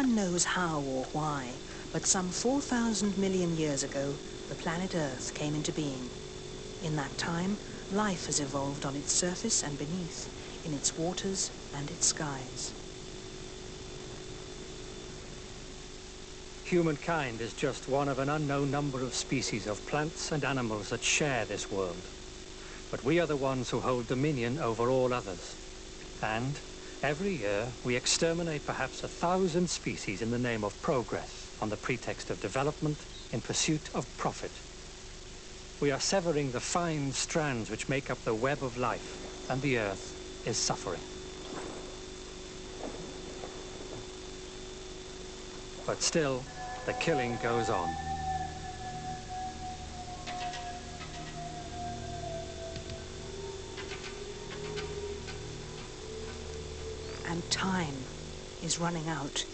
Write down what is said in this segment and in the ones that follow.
one knows how or why, but some 4,000 million years ago, the planet Earth came into being. In that time, life has evolved on its surface and beneath, in its waters and its skies. Humankind is just one of an unknown number of species of plants and animals that share this world. But we are the ones who hold dominion over all others. And every year we exterminate perhaps 1,000 species in the name of progress, on the pretext of development, in pursuit of profit. We are severing the fine strands which make up the web of life, and the Earth is suffering. But still, the killing goes on. And time is running out.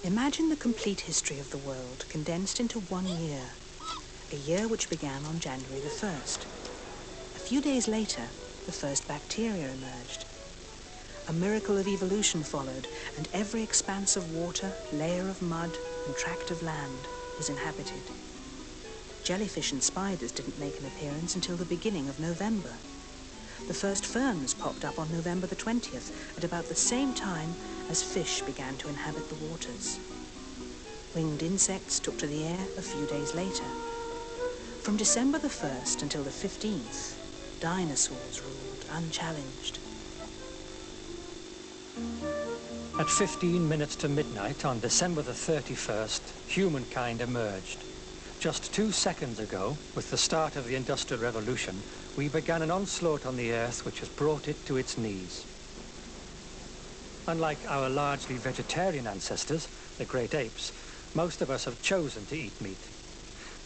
Imagine the complete history of the world condensed into 1 year. A year which began on January the 1st. A few days later, the first bacteria emerged. A miracle of evolution followed, and every expanse of water, layer of mud, and tract of land was inhabited. Jellyfish and spiders didn't make an appearance until the beginning of November. The first ferns popped up on November the 20th, at about the same time as fish began to inhabit the waters. Winged insects took to the air a few days later. From December the 1st until the 15th, dinosaurs ruled unchallenged. At 15 minutes to midnight on December the 31st, humankind emerged. Just 2 seconds ago, with the start of the Industrial Revolution, we began an onslaught on the Earth which has brought it to its knees. Unlike our largely vegetarian ancestors, the great apes, most of us have chosen to eat meat.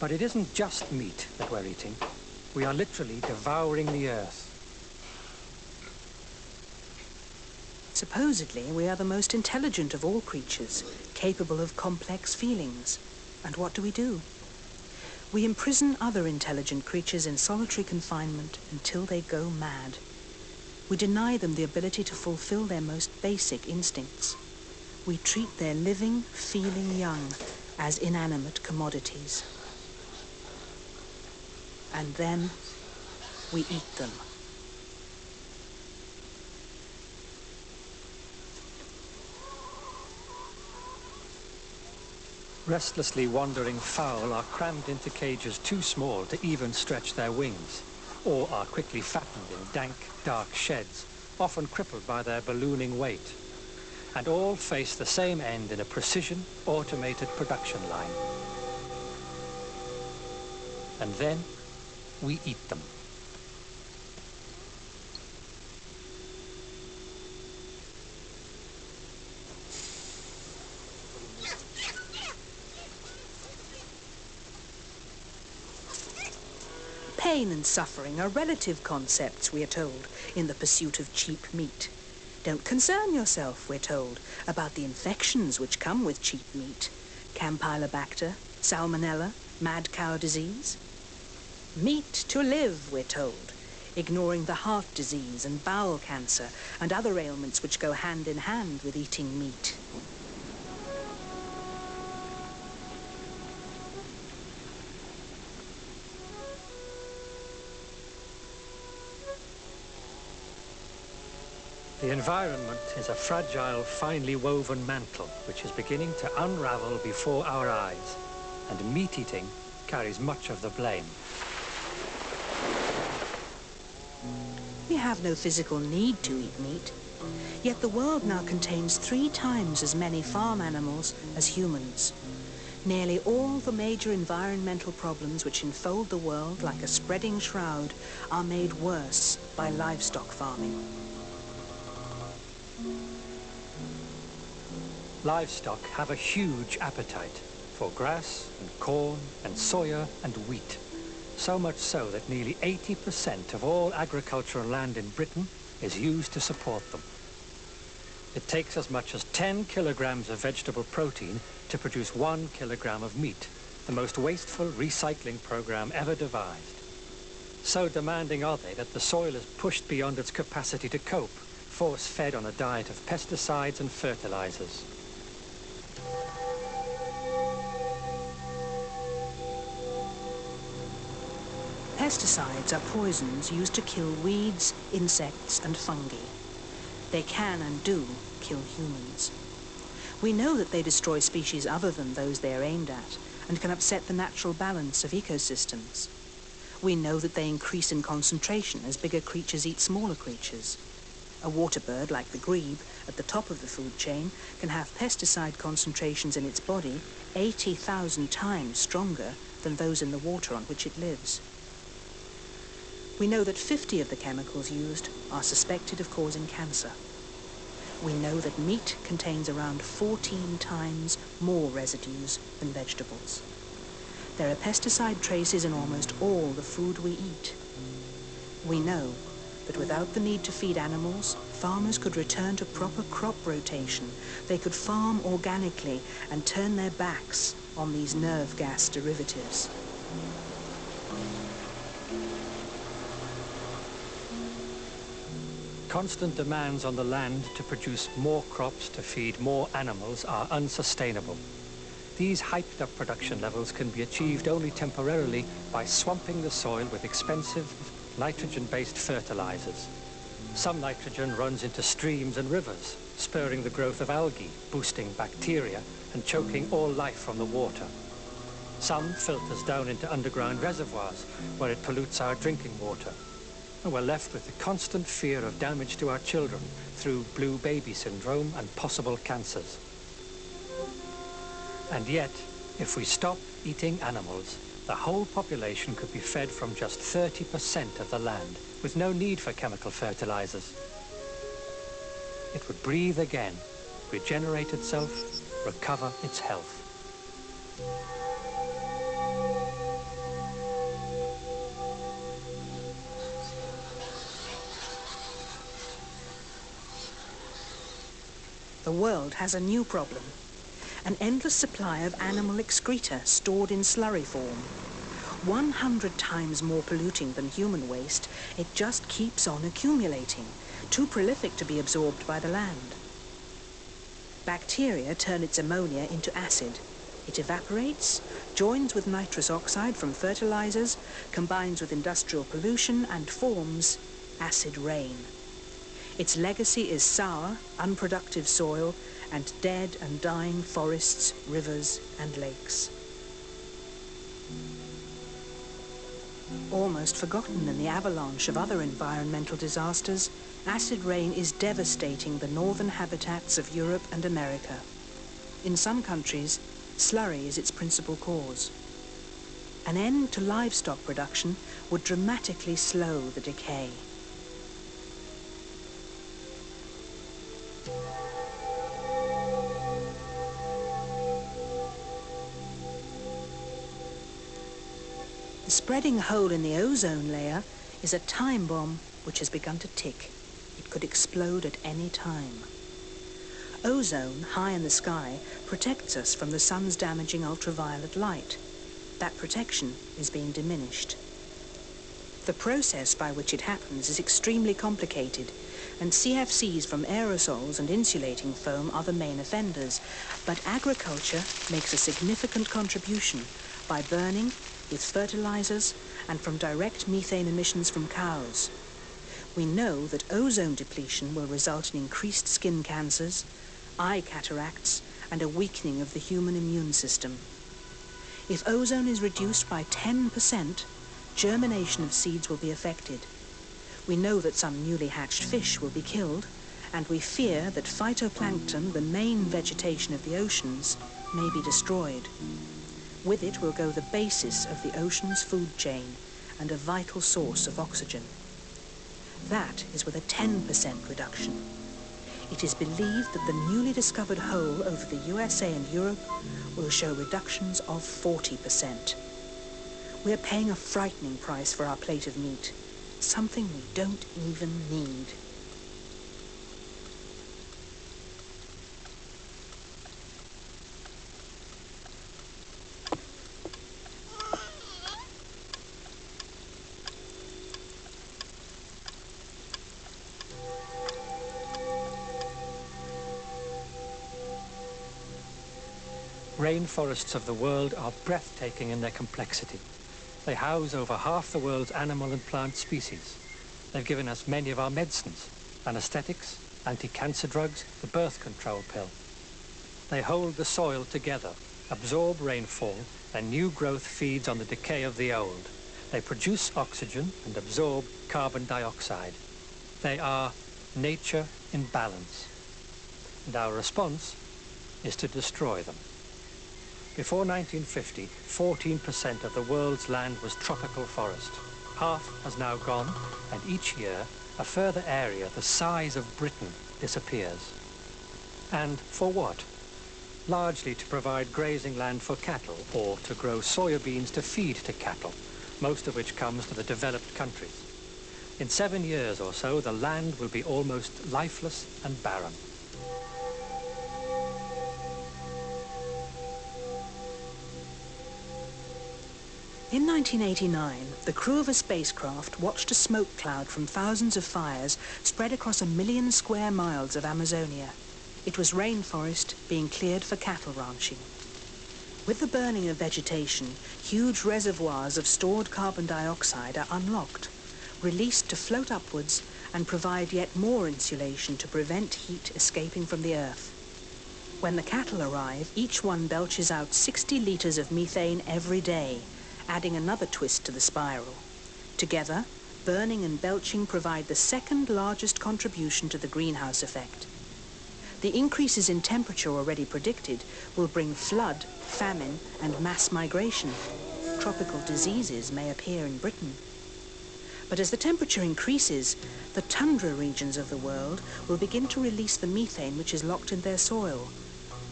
But it isn't just meat that we're eating. We are literally devouring the Earth. Supposedly, we are the most intelligent of all creatures, capable of complex feelings. And what do? We imprison other intelligent creatures in solitary confinement until they go mad. We deny them the ability to fulfill their most basic instincts. We treat their living, feeling young as inanimate commodities. And then we eat them. Restlessly wandering fowl are crammed into cages too small to even stretch their wings, or are quickly fattened in dank, dark sheds, often crippled by their ballooning weight. And all face the same end in a precision, automated production line. And then we eat them. Pain and suffering are relative concepts, we are told, in the pursuit of cheap meat. Don't concern yourself, we're told, about the infections which come with cheap meat. Campylobacter, salmonella, mad cow disease. Meat to live, we're told, ignoring the heart disease and bowel cancer and other ailments which go hand in hand with eating meat. The environment is a fragile, finely woven mantle which is beginning to unravel before our eyes, and meat-eating carries much of the blame. We have no physical need to eat meat, yet the world now contains 3 times as many farm animals as humans. Nearly all the major environmental problems which enfold the world like a spreading shroud are made worse by livestock farming. Livestock have a huge appetite for grass and corn and soya and wheat, so much so that nearly 80% of all agricultural land in Britain is used to support them. It takes as much as 10 kilograms of vegetable protein to produce 1 kilogram of meat, the most wasteful recycling program ever devised. So demanding are they that the soil is pushed beyond its capacity to cope, force-fed on a diet of pesticides and fertilizers. Pesticides are poisons used to kill weeds, insects and fungi. They can and do kill humans. We know that they destroy species other than those they are aimed at and can upset the natural balance of ecosystems. We know that they increase in concentration as bigger creatures eat smaller creatures. A water bird like the grebe at the top of the food chain can have pesticide concentrations in its body 80,000 times stronger than those in the water on which it lives. We know that 50 of the chemicals used are suspected of causing cancer. We know that meat contains around 14 times more residues than vegetables. There are pesticide traces in almost all the food we eat. We know that without the need to feed animals, farmers could return to proper crop rotation. They could farm organically and turn their backs on these nerve gas derivatives. Constant demands on the land to produce more crops to feed more animals are unsustainable. These hyped-up production levels can be achieved only temporarily by swamping the soil with expensive nitrogen-based fertilizers. Some nitrogen runs into streams and rivers, spurring the growth of algae, boosting bacteria, and choking all life from the water. Some filters down into underground reservoirs, where it pollutes our drinking water. And we're left with the constant fear of damage to our children through blue baby syndrome and possible cancers. And yet, if we stop eating animals, the whole population could be fed from just 30% of the land, with no need for chemical fertilizers. It would breathe again, regenerate itself, recover its health. The world has a new problem. An endless supply of animal excreta stored in slurry form. 100 times more polluting than human waste, it just keeps on accumulating, too prolific to be absorbed by the land. Bacteria turn its ammonia into acid. It evaporates, joins with nitrous oxide from fertilizers, combines with industrial pollution and forms acid rain. Its legacy is sour, unproductive soil and dead and dying forests, rivers and lakes. Almost forgotten in the avalanche of other environmental disasters, acid rain is devastating the northern habitats of Europe and America. In some countries, slurry is its principal cause. An end to livestock production would dramatically slow the decay. The spreading hole in the ozone layer is a time bomb which has begun to tick. It could explode at any time. Ozone, high in the sky, protects us from the sun's damaging ultraviolet light. That protection is being diminished. The process by which it happens is extremely complicated, and CFCs from aerosols and insulating foam are the main offenders. But agriculture makes a significant contribution by burning, with fertilizers, and from direct methane emissions from cows. We know that ozone depletion will result in increased skin cancers, eye cataracts, and a weakening of the human immune system. If ozone is reduced by 10%, germination of seeds will be affected. We know that some newly hatched fish will be killed, and we fear that phytoplankton, the main vegetation of the oceans, may be destroyed. With it will go the basis of the ocean's food chain and a vital source of oxygen. That is with a 10% reduction. It is believed that the newly discovered hole over the USA and Europe will show reductions of 40%. We are paying a frightening price for our plate of meat, something we don't even need. Rainforests of the world are breathtaking in their complexity. They house over half the world's animal and plant species. They've given us many of our medicines, anesthetics, anti-cancer drugs, the birth control pill. They hold the soil together, absorb rainfall, and new growth feeds on the decay of the old. They produce oxygen and absorb carbon dioxide. They are nature in balance. And our response is to destroy them. Before 1950, 14% of the world's land was tropical forest. Half has now gone, and each year, a further area the size of Britain disappears. And for what? Largely to provide grazing land for cattle, or to grow soya beans to feed to cattle, most of which comes to the developed countries. In 7 years or so, the land will be almost lifeless and barren. In 1989, the crew of a spacecraft watched a smoke cloud from thousands of fires spread across 1 million square miles of Amazonia. It was rainforest being cleared for cattle ranching. With the burning of vegetation, huge reservoirs of stored carbon dioxide are unlocked, released to float upwards and provide yet more insulation to prevent heat escaping from the earth. When the cattle arrive, each one belches out 60 litres of methane every day, adding another twist to the spiral. Together, burning and belching provide the second largest contribution to the greenhouse effect. The increases in temperature already predicted will bring flood, famine, and mass migration. Tropical diseases may appear in Britain. But as the temperature increases, the tundra regions of the world will begin to release the methane which is locked in their soil.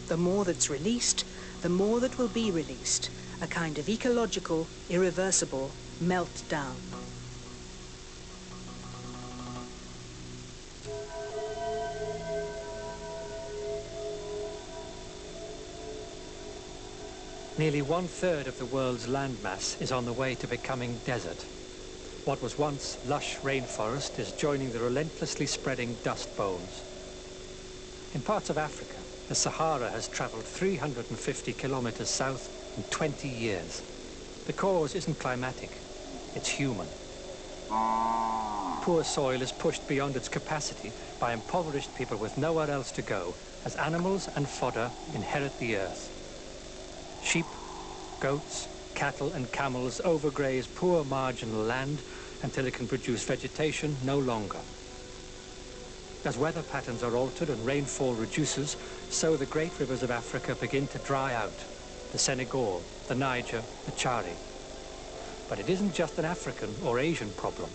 The more that's released, the more that will be released, a kind of ecological, irreversible meltdown. Nearly 1/3 of the world's landmass is on the way to becoming desert. What was once lush rainforest is joining the relentlessly spreading dust bowls. In parts of Africa, the Sahara has travelled 350 kilometres south in 20 years. The cause isn't climatic, it's human. Poor soil is pushed beyond its capacity by impoverished people with nowhere else to go, as animals and fodder inherit the earth. Sheep, goats, cattle and camels overgraze poor marginal land until it can produce vegetation no longer. As weather patterns are altered and rainfall reduces, so the great rivers of Africa begin to dry out. The Senegal, the Niger, the Chari. But it isn't just an African or Asian problem.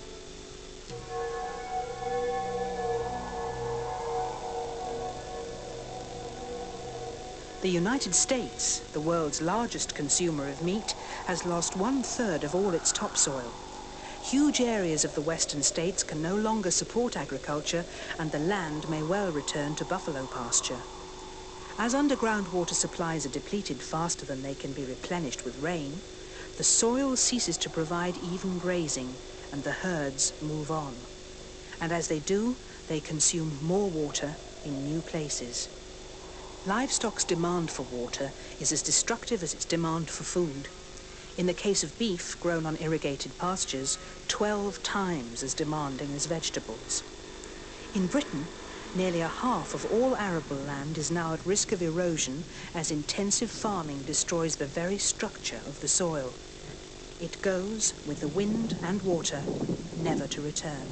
The United States, the world's largest consumer of meat, has lost 1/3 of all its topsoil. Huge areas of the western states can no longer support agriculture, and the land may well return to buffalo pasture. As underground water supplies are depleted faster than they can be replenished with rain, the soil ceases to provide even grazing, and the herds move on. And as they do, they consume more water in new places. Livestock's demand for water is as destructive as its demand for food. In the case of beef grown on irrigated pastures, 12 times as demanding as vegetables. In Britain, nearly 1/2 of all arable land is now at risk of erosion as intensive farming destroys the very structure of the soil. It goes, with the wind and water, never to return.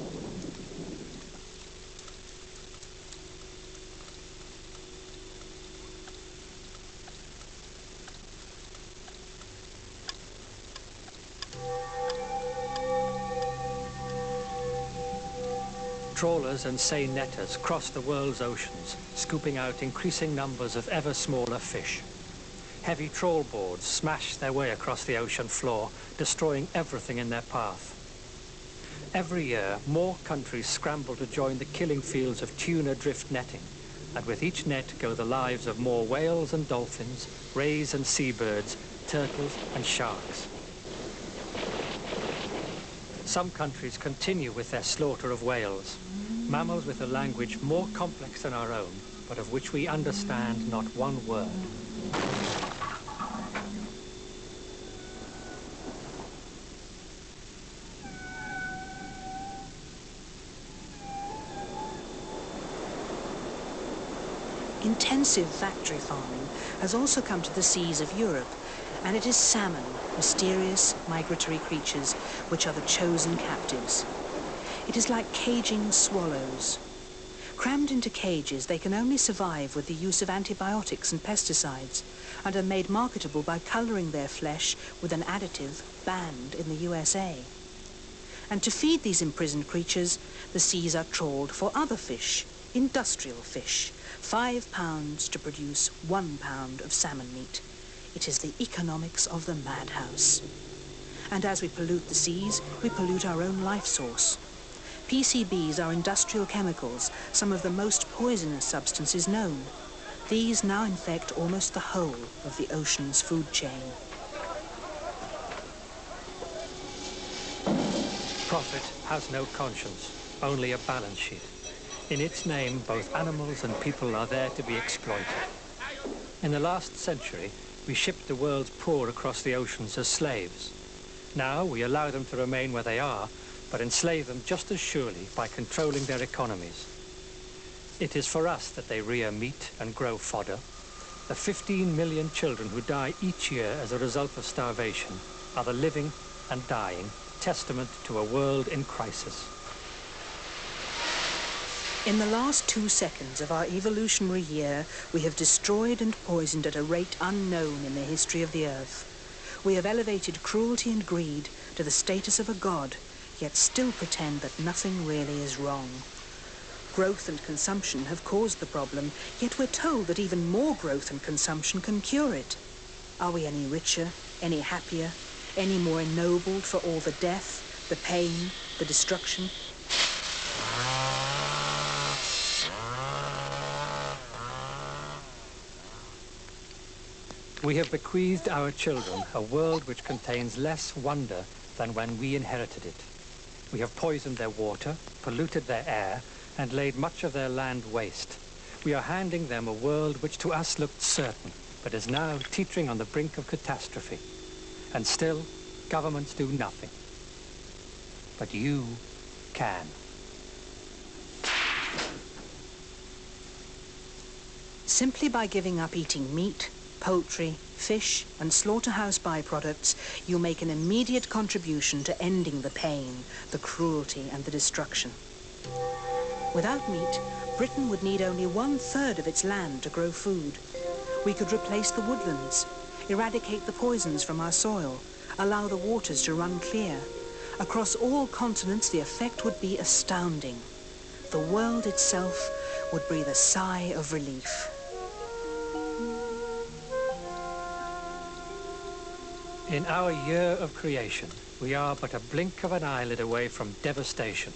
Trawlers and seine netters cross the world's oceans, scooping out increasing numbers of ever smaller fish. Heavy trawl boards smash their way across the ocean floor, destroying everything in their path. Every year, more countries scramble to join the killing fields of tuna drift netting, and with each net go the lives of more whales and dolphins, rays and seabirds, turtles and sharks. Some countries continue with their slaughter of whales, mammals with a language more complex than our own, but of which we understand not one word. Intensive factory farming has also come to the seas of Europe, and it is salmon, mysterious migratory creatures, which are the chosen captives. It is like caging swallows. Crammed into cages, they can only survive with the use of antibiotics and pesticides, and are made marketable by colouring their flesh with an additive banned in the USA. And to feed these imprisoned creatures, the seas are trawled for other fish, industrial fish, 5 pounds to produce 1 pound of salmon meat. It is the economics of the madhouse. And as we pollute the seas, we pollute our own life source. PCBs are industrial chemicals, some of the most poisonous substances known. These now infect almost the whole of the ocean's food chain. Profit has no conscience, only a balance sheet. In its name, both animals and people are there to be exploited. In the last century, we shipped the world's poor across the oceans as slaves. Now we allow them to remain where they are, but enslave them just as surely by controlling their economies. It is for us that they rear meat and grow fodder. The 15 million children who die each year as a result of starvation are the living and dying testament to a world in crisis. In the last 2 seconds of our evolutionary year, we have destroyed and poisoned at a rate unknown in the history of the Earth. We have elevated cruelty and greed to the status of a god, yet still pretend that nothing really is wrong. Growth and consumption have caused the problem, yet we're told that even more growth and consumption can cure it. Are we any richer, any happier, any more ennobled for all the death, the pain, the destruction? We have bequeathed our children a world which contains less wonder than when we inherited it. We have poisoned their water, polluted their air, and laid much of their land waste. We are handing them a world which to us looked certain, but is now teetering on the brink of catastrophe. And still, governments do nothing. But you can. Simply by giving up eating meat, poultry, fish and slaughterhouse byproducts, you make an immediate contribution to ending the pain, the cruelty and the destruction. Without meat, Britain would need only 1/3 of its land to grow food. We could replace the woodlands, eradicate the poisons from our soil, allow the waters to run clear. Across all continents, the effect would be astounding. The world itself would breathe a sigh of relief. In our year of creation, we are but a blink of an eyelid away from devastation.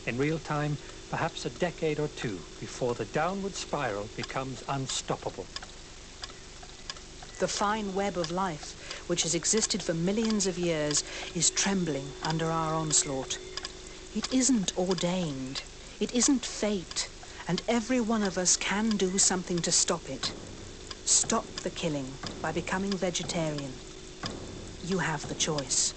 In real time, perhaps a decade or 2 before the downward spiral becomes unstoppable. The fine web of life, which has existed for millions of years, is trembling under our onslaught. It isn't ordained, it isn't fate, and every one of us can do something to stop it. Stop the killing by becoming vegetarian. You have the choice.